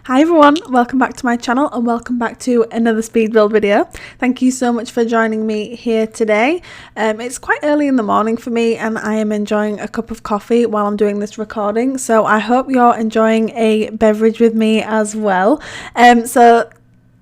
Hi everyone, welcome back to my channel and welcome back to another speed build video. Thank you so much for joining me here today. It's quite early in the morning for me and I am enjoying a cup of coffee while I'm doing this recording, so I hope you're enjoying a beverage with me as well. So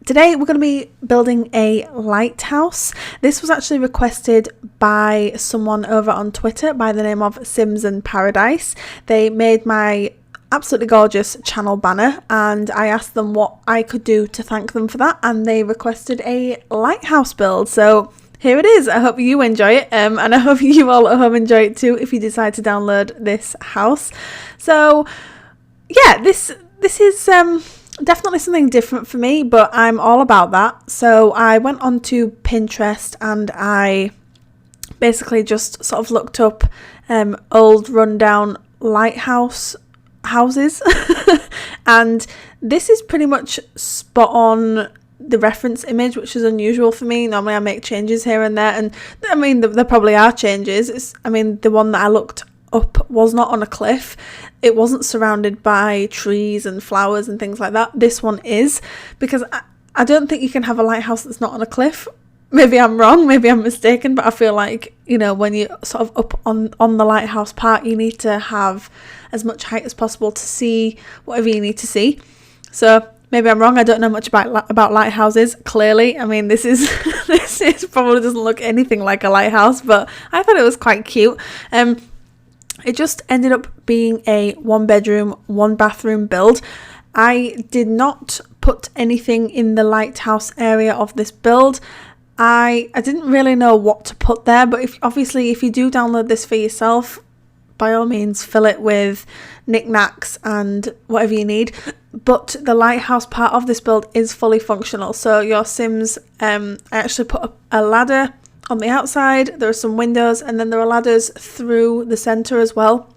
today we're going to be building a lighthouse. This was actually requested by someone over on Twitter by the name of SIMSNPARADISE. They made my absolutely gorgeous channel banner and I asked them what I could do to thank them for that, and they requested a lighthouse build. So here it is. I hope you enjoy it and I hope you all at home enjoy it too if you decide to download this house. So yeah, this is definitely something different for me, but I'm all about that. So I went onto Pinterest and I basically just sort of looked up old rundown lighthouse houses and this is pretty much spot on the reference image, which is unusual for me. Normally I make changes here and there, and I mean there probably are changes. The one that I looked up was not on a cliff. It wasn't surrounded by trees and flowers and things like that. This one is, because I don't think you can have a lighthouse that's not on a cliff. Maybe I'm wrong, maybe I'm mistaken, but I feel like, you know, when you're sort of up on the lighthouse part, you need to have as much height as possible to see whatever you need to see. So maybe I'm wrong. I don't know much about lighthouses, clearly. I mean, this is probably doesn't look anything like a lighthouse, but I thought it was quite cute. It just ended up being a 1-bedroom, 1-bathroom build. I did not put anything in the lighthouse area of this build. I didn't really know what to put there, but if you do download this for yourself, by all means fill it with knickknacks and whatever you need. But the lighthouse part of this build is fully functional. So your Sims, I actually put a ladder on the outside, there are some windows, and then there are ladders through the centre as well.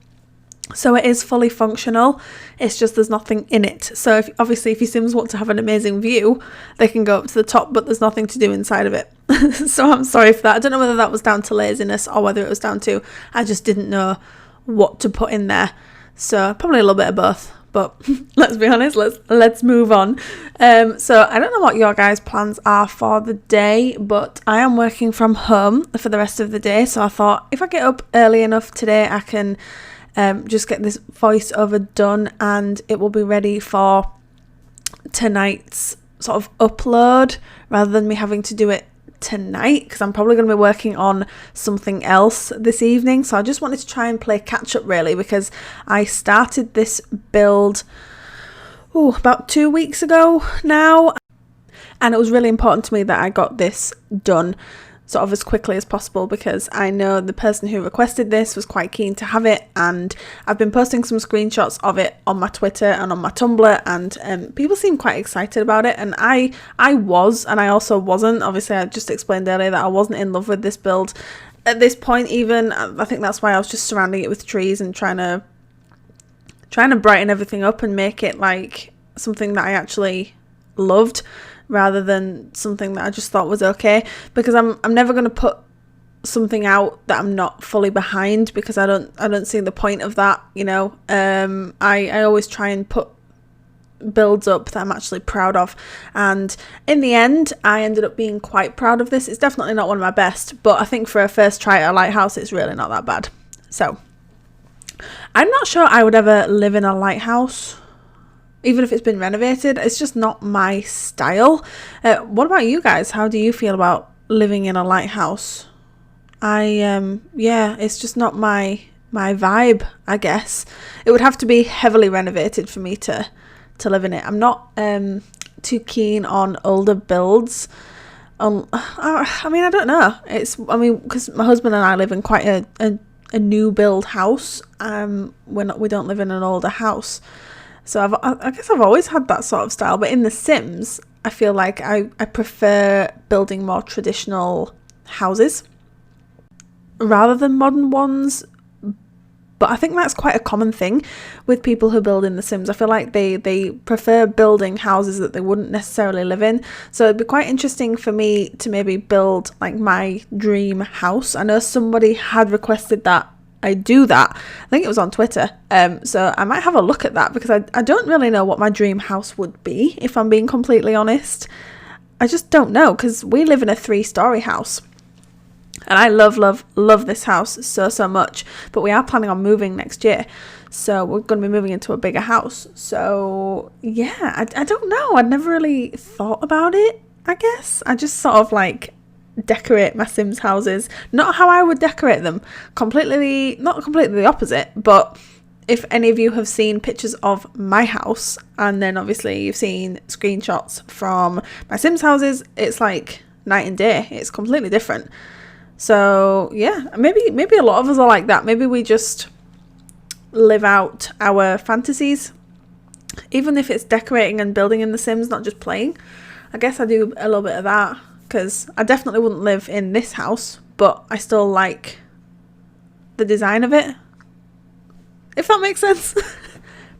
So it is fully functional, it's just there's nothing in it. So if your Sims want to have an amazing view, they can go up to the top, but there's nothing to do inside of it. So I'm sorry for that. I don't know whether that was down to laziness or whether it was down to I just didn't know what to put in there. So probably a little bit of both, but let's be honest, let's move on. So I don't know what your guys' plans are for the day, but I am working from home for the rest of the day. So I thought if I get up early enough today, I can just get this voiceover done and it will be ready for tonight's sort of upload rather than me having to do it tonight, because I'm probably going to be working on something else this evening. So I just wanted to try and play catch up really, because I started this build about 2 weeks ago now, and it was really important to me that I got this done sort of as quickly as possible, because I know the person who requested this was quite keen to have it, and I've been posting some screenshots of it on my Twitter and on my Tumblr, and people seem quite excited about it, and I was, and I also wasn't. Obviously I just explained earlier that I wasn't in love with this build at this point even. I think that's why I was just surrounding it with trees and trying to brighten everything up and make it like something that I actually loved, rather than something that I just thought was okay, because I'm never going to put something out that I'm not fully behind, because I don't see the point of that, you know. I always try and put builds up that I'm actually proud of, and in the end I ended up being quite proud of this. It's definitely not one of my best, but I think for a first try at a lighthouse it's really not that bad. So I'm not sure I would ever live in a lighthouse, even if it's been renovated. It's just not my style. What about you guys? How do you feel about living in a lighthouse? It's just not my vibe, I guess. It would have to be heavily renovated for me to live in it. I'm not too keen on older builds. I don't know. Because my husband and I live in quite a new build house. We don't live in an older house. So I guess I've always had that sort of style. But in The Sims, I feel like I prefer building more traditional houses rather than modern ones. But I think that's quite a common thing with people who build in The Sims. I feel like they prefer building houses that they wouldn't necessarily live in. So it'd be quite interesting for me to maybe build like my dream house. I know somebody had requested that I do that. I think it was on Twitter. So I might have a look at that, because I don't really know what my dream house would be, if I'm being completely honest. I just don't know, because we live in a 3-story house. And I love this house so much. But we are planning on moving next year. So we're going to be moving into a bigger house. So yeah, I don't know. I'd never really thought about it, I guess. I just sort of like decorate my Sims houses. Not how I would decorate them. Not completely the opposite. But if any of you have seen pictures of my house, and then obviously you've seen screenshots from my Sims houses, it's like night and day. It's completely different. So yeah, maybe a lot of us are like that. Maybe we just live out our fantasies, even if it's decorating and building in The Sims, not just playing. I guess I do a little bit of that, because I definitely wouldn't live in this house, but I still like the design of it, if that makes sense.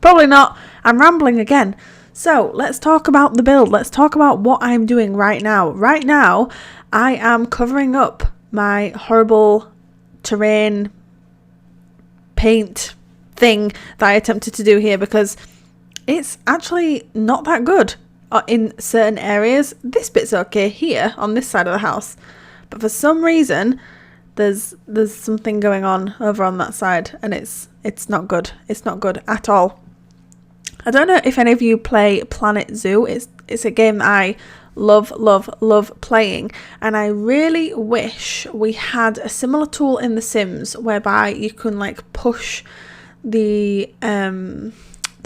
Probably not. I'm rambling again. So let's talk about the build. Let's talk about what I'm doing right now. Right now, I am covering up my horrible terrain paint thing that I attempted to do here, because it's actually not that good in certain areas. This bit's okay here on this side of the house, but for some reason there's something going on over on that side, and it's not good. It's not good at all. I don't know if any of you play Planet Zoo. It's a game that I love playing, and I really wish we had a similar tool in The Sims whereby you can like push the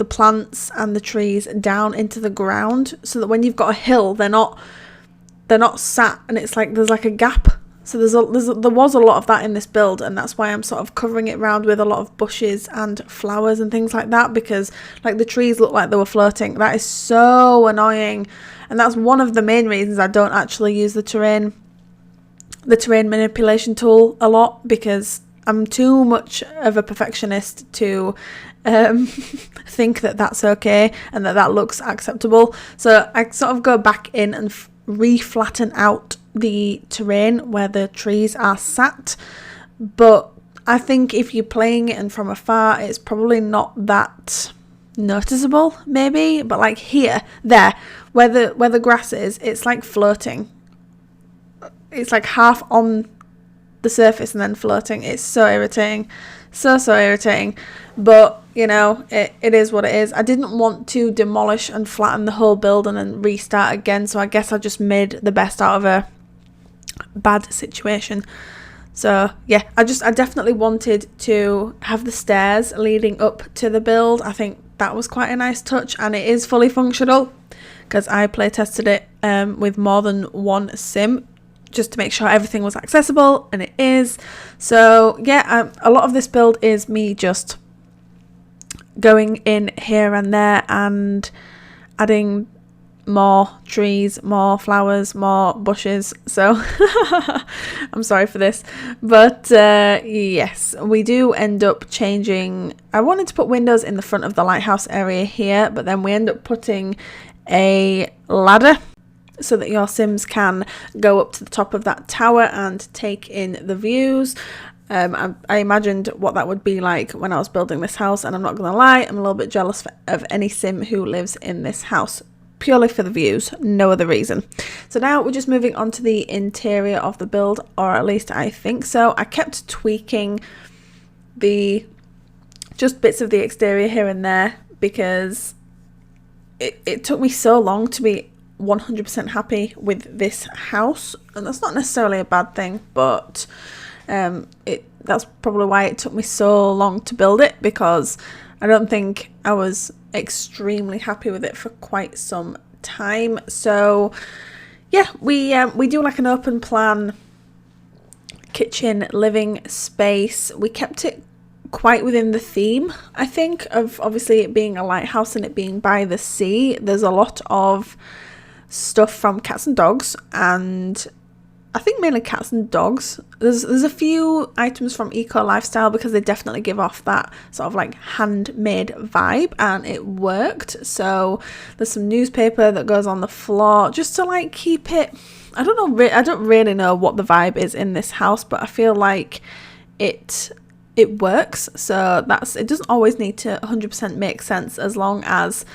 plants and the trees down into the ground, so that when you've got a hill, they're not sat and it's like there's like a gap. So there was a lot of that in this build, and that's why I'm sort of covering it around with a lot of bushes and flowers and things like that, because like the trees look like they were floating. That is so annoying, and that's one of the main reasons I don't actually use the terrain manipulation tool a lot, because I'm too much of a perfectionist to think that that's okay and that looks acceptable. So I sort of go back in and re-flatten out the terrain where the trees are sat. But I think if you're playing it and from afar, it's probably not that noticeable, maybe. But like there, where the grass is, it's like floating. It's like half on the surface and then floating. It's so irritating, so irritating. But you know, it is what it is. I didn't want to demolish and flatten the whole build and then restart again, so I guess I just made the best out of a bad situation. So yeah, I definitely wanted to have the stairs leading up to the build. I think that was quite a nice touch, and it is fully functional, because I play tested it with more than one sim, just to make sure everything was accessible, and it is. So yeah, a lot of this build is me just going in here and there and adding more trees, more flowers, more bushes. So I'm sorry for this, but yes, we do end up changing. I wanted to put windows in the front of the lighthouse area here, but then we end up putting a ladder so that your Sims can go up to the top of that tower and take in the views. I imagined what that would be like when I was building this house, and I'm not gonna lie, I'm a little bit jealous of any sim who lives in this house, purely for the views, no other reason. So now we're just moving on to the interior of the build, or at least I think so. I kept tweaking just bits of the exterior here and there, because it took me so long to be 100% happy with this house, and that's not necessarily a bad thing, but that's probably why it took me so long to build it, because I don't think I was extremely happy with it for quite some time. So yeah, we do like an open plan kitchen living space. We kept it quite within the theme, I think, of obviously it being a lighthouse and it being by the sea. There's a lot of stuff from cats and dogs, and I think mainly cats and dogs. There's a few items from Eco Lifestyle, because they definitely give off that sort of like handmade vibe, and it worked. So there's some newspaper that goes on the floor just to like keep it. I don't know. I don't really know what the vibe is in this house, but I feel like it it works. So it doesn't always need to 100% make sense as long as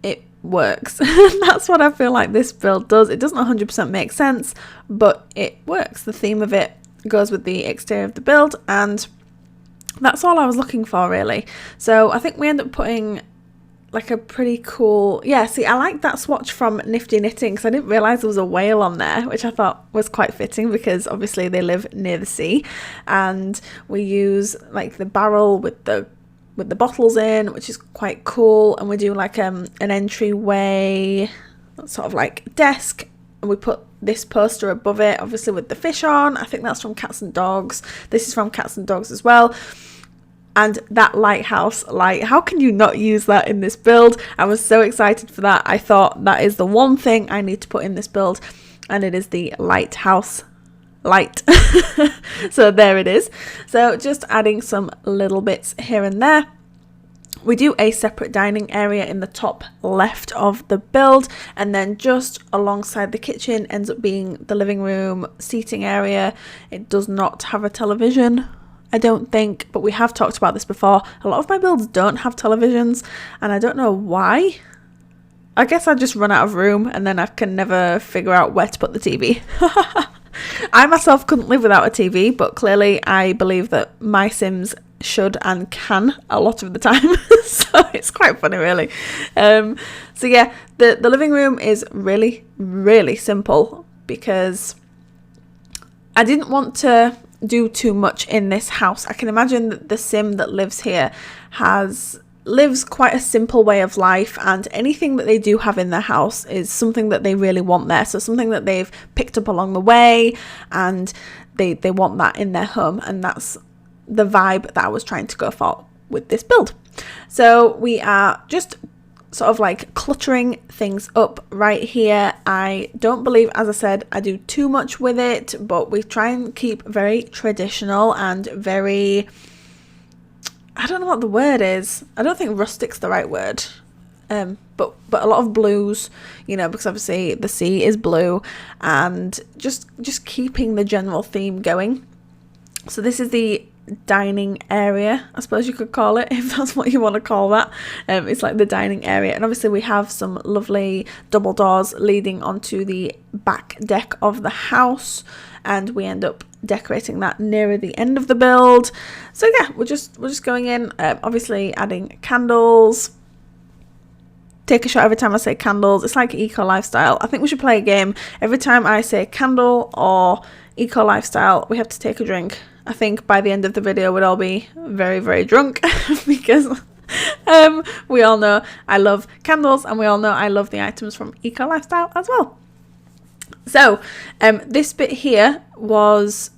it works. That's what I feel like this build does. It doesn't 100% make sense, but it works. The theme of it goes with the exterior of the build, and that's all I was looking for, really. So I think we end up putting like a pretty cool, yeah, see, I like that swatch from Nifty Knitting because I didn't realise there was a whale on there, which I thought was quite fitting because obviously they live near the sea, and we use like the barrel with the bottles in, which is quite cool, and we do like an entryway sort of like desk, and we put this poster above it, obviously with the fish on. I think that's from Cats and Dogs. This is from Cats and Dogs as well. And that lighthouse light, how can you not use that in this build? I was so excited for that. I thought that is the one thing I need to put in this build, and it is the lighthouse light. So there it is. So just adding some little bits here and there. We do a separate dining area in the top left of the build, and then just alongside the kitchen ends up being the living room seating area. It does not have a television, I don't think, but we have talked about this before. A lot of my builds don't have televisions, and I don't know why. I guess I just run out of room, and then I can never figure out where to put the TV. I myself couldn't live without a TV, but clearly I believe that my Sims should and can a lot of the time. So it's quite funny, really. So yeah, the living room is really, really simple because I didn't want to do too much in this house. I can imagine that the Sim that lives here lives quite a simple way of life, and anything that they do have in their house is something that they really want there. So something that they've picked up along the way, and they want that in their home, and that's the vibe that I was trying to go for with this build. So we are just sort of like cluttering things up right here. I don't believe, as I said, I do too much with it, but we try and keep very traditional and very, I don't know what the word is. I don't think rustic's the right word. But a lot of blues, you know, because obviously the sea is blue, and just keeping the general theme going. So this is the dining area, I suppose you could call it, if that's what you want to call that. It's like the dining area, and obviously we have some lovely double doors leading onto the back deck of the house, and we end up decorating that nearer the end of the build. So yeah, we're just going in, obviously adding candles. Take a shot every time I say candles. It's like eco lifestyle. I think we should play a game. Every time I say candle or eco lifestyle, we have to take a drink. I think by the end of the video we'd all be very, very drunk because we all know I love candles, and we all know I love the items from eco lifestyle as well. So this bit here was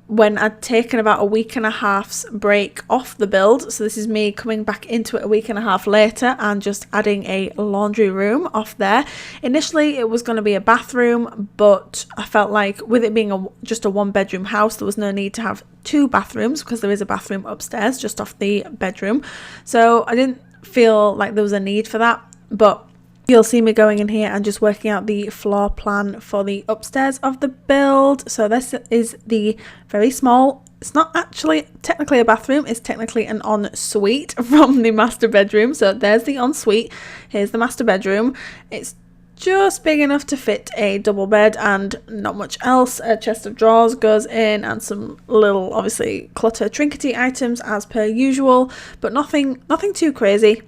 when I'd taken about a week and a half's break off the build. So this is me coming back into it a week and a half later and just adding a laundry room off there. Initially it was going to be a bathroom, but I felt like with it being just a one bedroom house, there was no need to have two bathrooms because there is a bathroom upstairs just off the bedroom. So I didn't feel like there was a need for that, but you'll see me going in here and just working out the floor plan for the upstairs of the build. So this is the very small, it's not actually technically a bathroom, it's technically an ensuite from the master bedroom. So there's the ensuite, here's the master bedroom. It's just big enough to fit a double bed and not much else. A chest of drawers goes in and some little, obviously, clutter trinkety items as per usual, but nothing too crazy,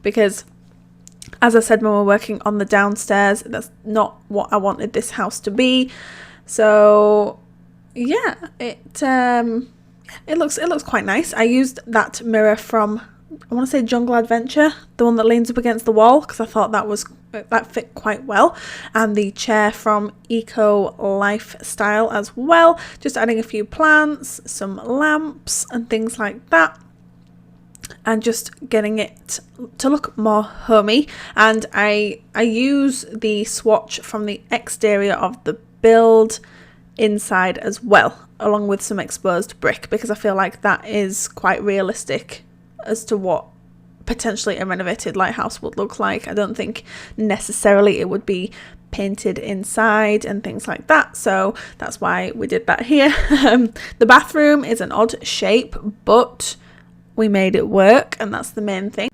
because as I said when we were working on the downstairs, that's not what I wanted this house to be. So yeah, it looks quite nice. I used that mirror from, I want to say Jungle Adventure, the one that leans up against the wall, because I thought that fit quite well, and the chair from Eco Lifestyle as well. Just adding a few plants, some lamps and things like that, and just getting it to look more homey. And I use the swatch from the exterior of the build inside as well, along with some exposed brick, because I feel like that is quite realistic as to what potentially a renovated lighthouse would look like. I don't think necessarily it would be painted inside and things like that, so that's why we did that here. The bathroom is an odd shape, but we made it work, and that's the main thing.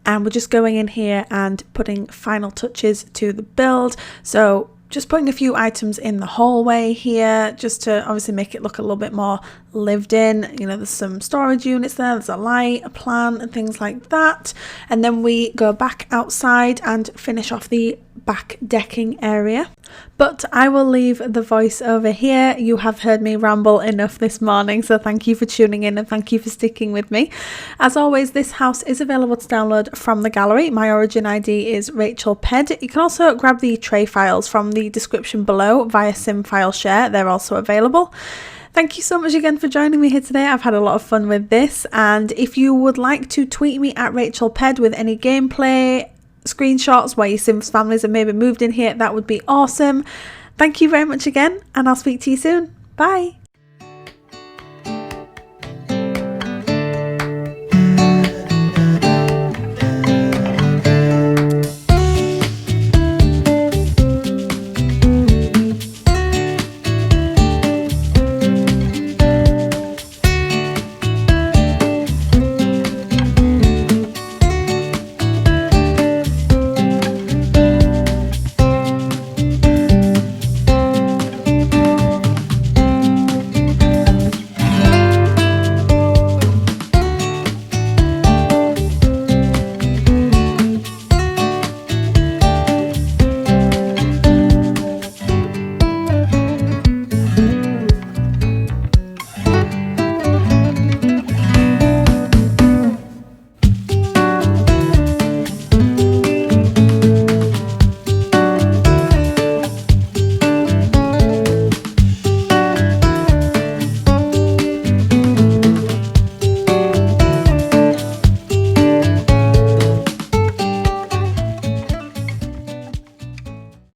And we're just going in here and putting final touches to the build, so just putting a few items in the hallway here just to obviously make it look a little bit more lived in. You know, there's some storage units there, there's a light, a plant and things like that. And then we go back outside and finish off the back decking area. But I will leave the voice over here. You have heard me ramble enough this morning, so thank you for tuning in and thank you for sticking with me. As always, this house is available to download from the gallery. My origin ID is RachelPedd. You can also grab the tray files from the description below via sim file share. They're also available. Thank you so much again for joining me here today. I've had a lot of fun with this, and if you would like to tweet me at RachelPedd with any gameplay screenshots where your Sims families have maybe moved in here, that would be awesome. Thank you very much again, and I'll speak to you soon. Bye.